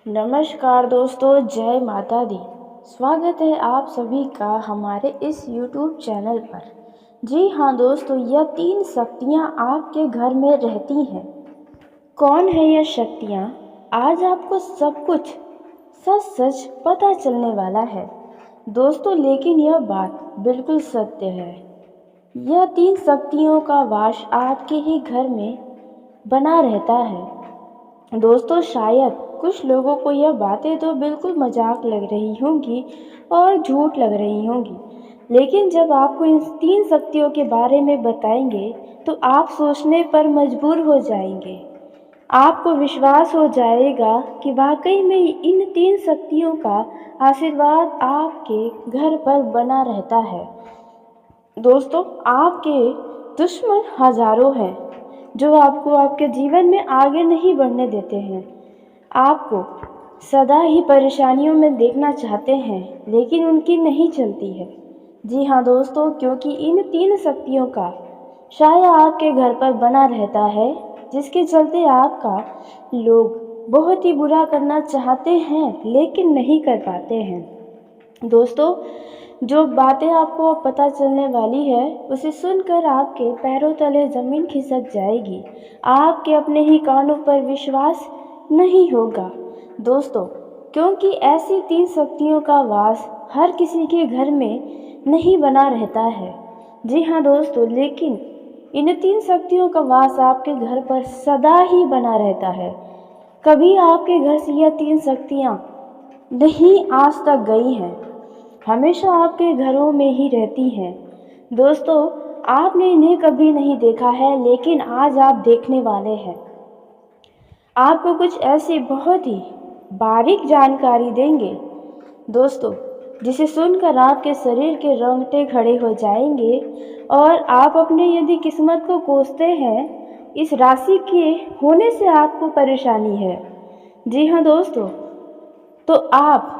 नमस्कार दोस्तों, जय माता दी। स्वागत है आप सभी का हमारे इस YouTube चैनल पर। जी हाँ दोस्तों, यह 3 शक्तियाँ आपके घर में रहती हैं। कौन है यह शक्तियाँ? आज आपको सब कुछ सच सच पता चलने वाला है दोस्तों, लेकिन यह बात बिल्कुल सत्य है। यह 3 शक्तियों का वास आपके ही घर में बना रहता है दोस्तों। शायद कुछ लोगों को यह बातें तो बिल्कुल मजाक लग रही होंगी और झूठ लग रही होंगी, लेकिन जब आपको इन 3 शक्तियों के बारे में बताएंगे तो आप सोचने पर मजबूर हो जाएंगे। आपको विश्वास हो जाएगा कि वाकई में इन 3 शक्तियों का आशीर्वाद आपके घर पर बना रहता है दोस्तों। आपके दुश्मन हजारों हैं जो आपको आपके जीवन में आगे नहीं बढ़ने देते हैं। आपको सदा ही परेशानियों में देखना चाहते हैं, लेकिन उनकी नहीं चलती है। जी हाँ दोस्तों, क्योंकि इन 3 शक्तियों का साया आपके घर पर बना रहता है, जिसके चलते आपका लोग बहुत ही बुरा करना चाहते हैं लेकिन नहीं कर पाते हैं दोस्तों। जो बातें आपको पता चलने वाली है उसे सुनकर आपके पैरों तले ज़मीन खिसक जाएगी। आपके अपने ही कानों पर विश्वास नहीं होगा दोस्तों, क्योंकि ऐसी 3 शक्तियों का वास हर किसी के घर में नहीं बना रहता है। जी हाँ दोस्तों, लेकिन इन 3 शक्तियों का वास आपके घर पर सदा ही बना रहता है। कभी आपके घर से यह 3 शक्तियाँ नहीं आज तक गई हैं, हमेशा आपके घरों में ही रहती हैं दोस्तों। आपने इन्हें कभी नहीं देखा है, लेकिन आज आप देखने वाले हैं। आपको कुछ ऐसी बहुत ही बारीक जानकारी देंगे दोस्तों, जिसे सुनकर आपके शरीर के रोंगटे खड़े हो जाएंगे। और आप अपने यदि किस्मत को कोसते हैं, इस राशि के होने से आपको परेशानी है। जी हाँ दोस्तों, तो आप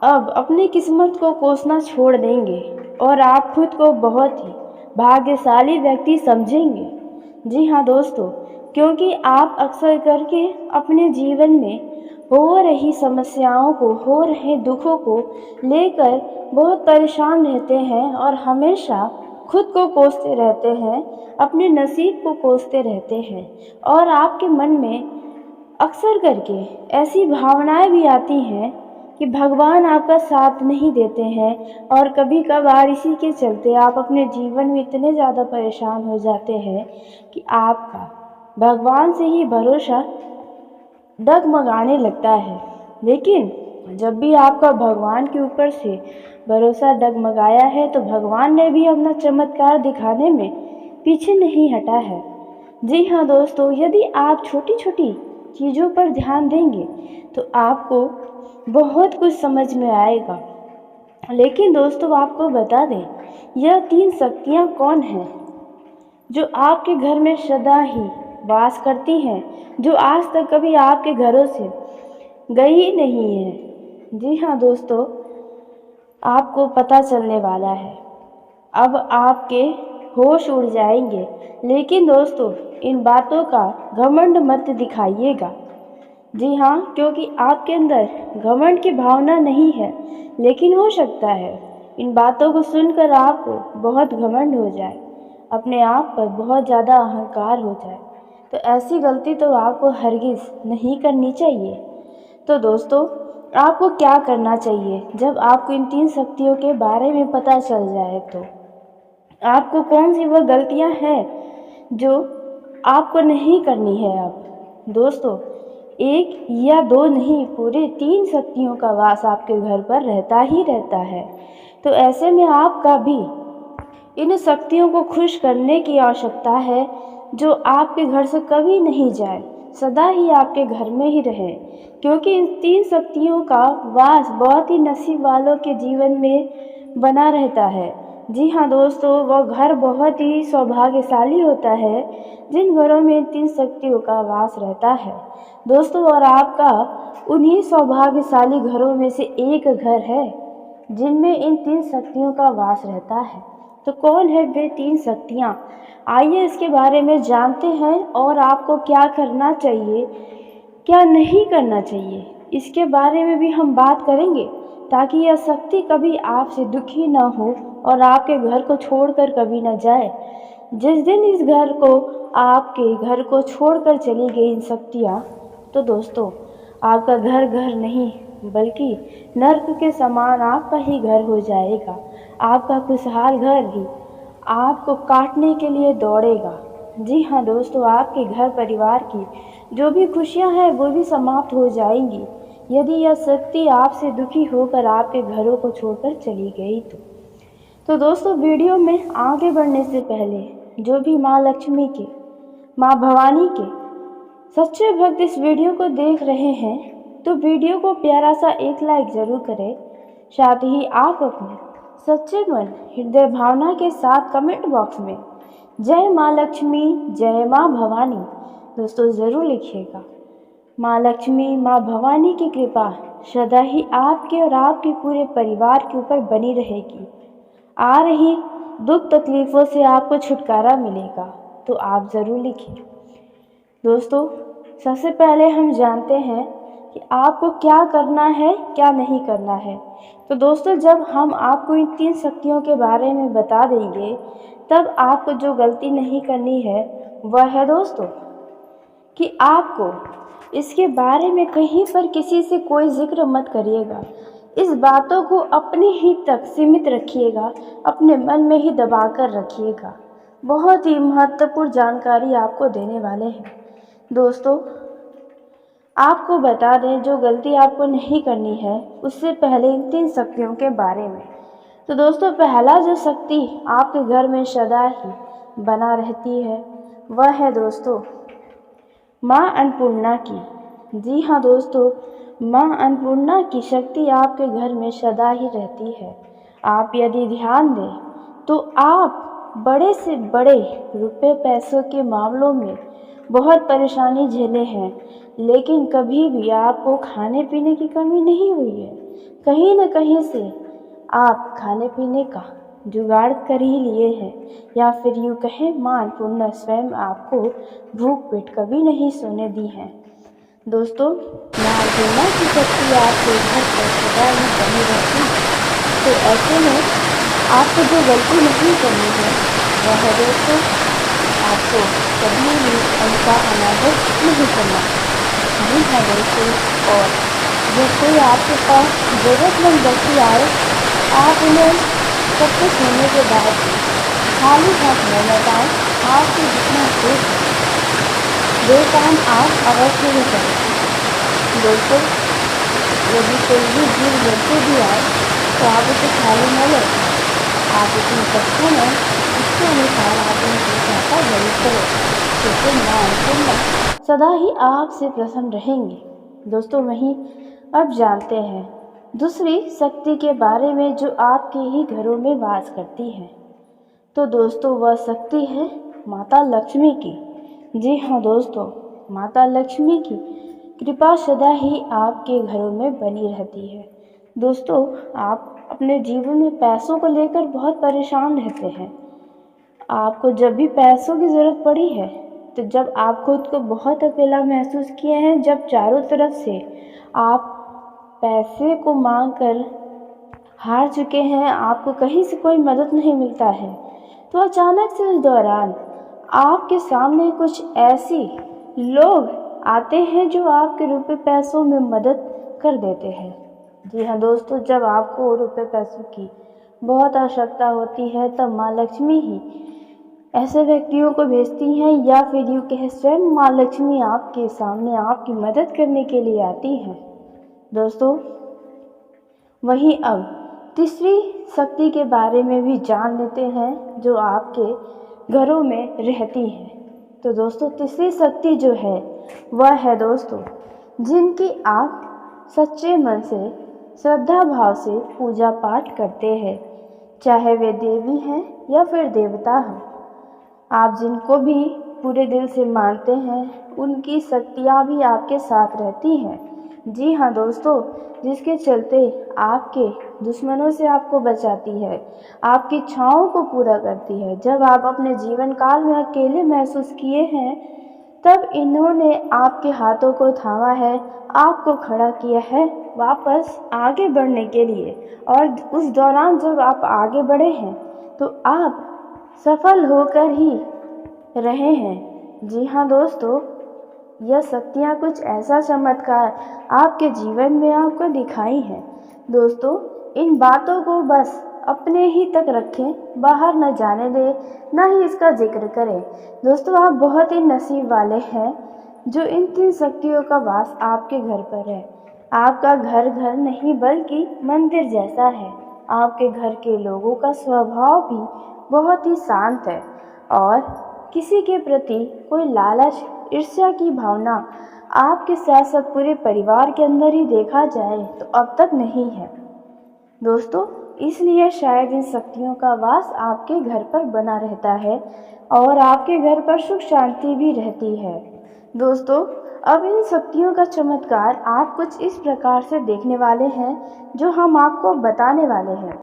अब अपनी किस्मत को कोसना छोड़ देंगे और आप खुद को बहुत ही भाग्यशाली व्यक्ति समझेंगे। जी हाँ दोस्तों, क्योंकि आप अक्सर करके अपने जीवन में हो रही समस्याओं को, हो रहे दुखों को लेकर बहुत परेशान रहते हैं और हमेशा खुद को कोसते रहते हैं, अपने नसीब को कोसते रहते हैं। और आपके मन में अक्सर करके ऐसी भावनाएं भी आती हैं कि भगवान आपका साथ नहीं देते हैं, और कभी कभार इसी के चलते आप अपने जीवन में इतने ज़्यादा परेशान हो जाते हैं कि आपका भगवान से ही भरोसा डगमगाने लगता है। लेकिन जब भी आपका भगवान के ऊपर से भरोसा डगमगाया है, तो भगवान ने भी अपना चमत्कार दिखाने में पीछे नहीं हटा है। जी हाँ दोस्तों, यदि आप छोटी छोटी चीज़ों पर ध्यान देंगे तो आपको बहुत कुछ समझ में आएगा। लेकिन दोस्तों, आपको बता दें, यह 3 शक्तियाँ कौन हैं जो आपके घर में सदा ही वास करती हैं, जो आज तक कभी आपके घरों से गई ही नहीं है। जी हाँ दोस्तों, आपको पता चलने वाला है। अब आपके होश उड़ जाएंगे। लेकिन दोस्तों, इन बातों का घमंड मत दिखाइएगा। जी हाँ, क्योंकि आपके अंदर घमंड की भावना नहीं है, लेकिन हो सकता है इन बातों को सुनकर आपको बहुत घमंड हो जाए, अपने आप पर बहुत ज़्यादा अहंकार हो जाए। तो ऐसी गलती तो आपको हरगिज़ नहीं करनी चाहिए। तो दोस्तों, आपको क्या करना चाहिए जब आपको इन 3 शक्तियों के बारे में पता चल जाए? तो आपको कौन सी वह गलतियां हैं जो आपको नहीं करनी है? अब दोस्तों, 1 या 2 नहीं, पूरे 3 शक्तियों का वास आपके घर पर रहता ही रहता है। तो ऐसे में आपका भी इन शक्तियों को खुश करने की आवश्यकता है, जो आपके घर से कभी नहीं जाए, सदा ही आपके घर में ही रहे। क्योंकि इन 3 शक्तियों का वास बहुत ही नसीब वालों के जीवन में बना रहता है। जी हाँ दोस्तों, वह घर बहुत ही सौभाग्यशाली होता है जिन घरों में इन 3 शक्तियों का वास रहता है दोस्तों। और आपका उन्हीं सौभाग्यशाली घरों में से एक घर है जिनमें इन 3 शक्तियों का वास रहता है। तो कौन है वे 3 शक्तियाँ? आइए इसके बारे में जानते हैं और आपको क्या करना चाहिए क्या नहीं करना चाहिए, इसके बारे में भी हम बात करेंगे, ताकि यह शक्ति कभी आपसे दुखी ना हो और आपके घर को छोड़कर कभी न जाए। जिस दिन इस घर को आपके घर को छोड़कर चली गई इन शक्तियाँ, तो दोस्तों आपका घर घर नहीं बल्कि नर्क के समान आपका ही घर हो जाएगा। आपका खुशहाल घर ही आपको काटने के लिए दौड़ेगा। जी हाँ दोस्तों, आपके घर परिवार की जो भी खुशियाँ हैं वो भी समाप्त हो जाएंगी यदि यह शक्ति आपसे दुखी होकर आपके घरों को छोड़कर चली गई तो दोस्तों वीडियो में आगे बढ़ने से पहले जो भी माँ लक्ष्मी के, माँ भवानी के सच्चे भक्त इस वीडियो को देख रहे हैं तो वीडियो को प्यारा सा एक लाइक ज़रूर करें। साथ ही आप अपने सच्चे मन हृदय भावना के साथ कमेंट बॉक्स में जय माँ लक्ष्मी, जय माँ भवानी दोस्तों ज़रूर लिखिएगा। माँ लक्ष्मी, माँ भवानी की कृपा सदा ही आपके और आपके पूरे परिवार के ऊपर बनी रहेगी। आ रही दुख तकलीफ़ों से आपको छुटकारा मिलेगा, तो आप ज़रूर लिखिए। दोस्तों सबसे पहले हम जानते हैं कि आपको क्या करना है, क्या नहीं करना है। तो दोस्तों जब हम आपको इन 3 शक्तियों के बारे में बता देंगे, तब आपको जो गलती नहीं करनी है वह है दोस्तों कि आपको इसके बारे में कहीं पर किसी से कोई जिक्र मत करिएगा। इस बातों को अपने ही तक सीमित रखिएगा, अपने मन में ही दबा कर रखिएगा। बहुत ही महत्वपूर्ण जानकारी आपको देने वाले हैं। दोस्तों आपको बता दें, जो गलती आपको नहीं करनी है उससे पहले इन 3 शक्तियों के बारे में। तो दोस्तों पहला जो शक्ति आपके घर में सदा ही बना रहती है वह है दोस्तों माँ अन्नपूर्णा की। जी हाँ दोस्तों, माँ अन्नपूर्णा की शक्ति आपके घर में सदा ही रहती है। आप यदि ध्यान दें तो आप बड़े से बड़े रुपए पैसों के मामलों में बहुत परेशानी झेले हैं, लेकिन कभी भी आपको खाने पीने की कमी नहीं हुई है। कहीं न कहीं से आप खाने पीने का जुगाड़ कर ही लिए हैं, या फिर यूँ कहें माँ अन्नपूर्णा स्वयं आपको भूख पेट कभी नहीं सोने दी है। दोस्तों माँ अन्नपूर्णा की शक्ति आपके घर पर सदा ही बनी रहती है। तो ऐसे में आपको जो गलती नहीं करनी है वह है दोस्तों आपको कभी भी उनका अनादर नहीं करना। जी हाँ दोस्तों, और जब कोई आपके पास ज़रूरतमंद व्यक्ति आए, आप उन्हें सब कुछ होने के बाद खाली हाथ न लौटाएं। आपसे जितना हो वो काम आप अवश्य ही करें। दोस्तों यदि कोई भी जीव जंतु भी आए तो आप उसे खाली न लौटाएं। आप उसमें सक्षम हैं इसके अनुसार आप उनकी सहायता जरूर करें, क्योंकि माँ अन्नपूर्णा सदा ही आपसे प्रसन्न रहेंगे। दोस्तों वहीं अब जानते हैं दूसरी शक्ति के बारे में जो आपके ही घरों में वास करती है। तो दोस्तों वह शक्ति है माता लक्ष्मी की। जी हाँ दोस्तों, माता लक्ष्मी की कृपा सदा ही आपके घरों में बनी रहती है। दोस्तों आप अपने जीवन में पैसों को लेकर बहुत परेशान रहते हैं। आपको जब भी पैसों की ज़रूरत पड़ी है तो जब आप खुद को बहुत अकेला महसूस किए हैं, जब चारों तरफ से आप पैसे को मांग कर हार चुके हैं, आपको कहीं से कोई मदद नहीं मिलता है, तो अचानक से उस दौरान आपके सामने कुछ ऐसी लोग आते हैं जो आपके रुपए पैसों में मदद कर देते हैं। जी हाँ दोस्तों, जब आपको रुपए पैसों की बहुत आवश्यकता होती है तब माँ लक्ष्मी ही ऐसे व्यक्तियों को भेजती हैं, या फिर यूँ कहें स्वयं माँ लक्ष्मी आपके सामने आपकी मदद करने के लिए आती हैं। दोस्तों वहीं अब तीसरी शक्ति के बारे में भी जान लेते हैं जो आपके घरों में रहती है। तो दोस्तों तीसरी शक्ति जो है वह है दोस्तों जिनकी आप सच्चे मन से श्रद्धा भाव से पूजा पाठ करते हैं, चाहे वे देवी हैं या फिर देवता हैं। आप जिनको भी पूरे दिल से मानते हैं उनकी शक्तियाँ भी आपके साथ रहती हैं। जी हाँ दोस्तों, जिसके चलते आपके दुश्मनों से आपको बचाती है, आपकी इच्छाओं को पूरा करती है। जब आप अपने जीवन काल में अकेले महसूस किए हैं तब इन्होंने आपके हाथों को थामा है, आपको खड़ा किया है वापस आगे बढ़ने के लिए। और उस दौरान जब आप आगे बढ़े हैं तो आप सफल होकर ही रहे हैं। जी हाँ दोस्तों, यह शक्तियाँ कुछ ऐसा चमत्कार आपके जीवन में आपको दिखाई हैं। दोस्तों, इन बातों को बस अपने ही तक रखें, बाहर न जाने दें, न ही इसका जिक्र करें। दोस्तों, आप बहुत ही नसीब वाले हैं जो इन 3 शक्तियों का वास आपके घर पर है। आपका घर घर नहीं बल्कि मंदिर जैसा है। आपके घर के लोगों का स्वभाव भी बहुत ही शांत है और किसी के प्रति कोई लालच, ईर्ष्या की भावना आपके साथ साथ पूरे परिवार के अंदर ही देखा जाए तो अब तक नहीं है। दोस्तों, इसलिए शायद इन शक्तियों का वास आपके घर पर बना रहता है और आपके घर पर सुख शांति भी रहती है। दोस्तों, अब इन शक्तियों का चमत्कार आप कुछ इस प्रकार से देखने वाले हैं जो हम आपको बताने वाले हैं।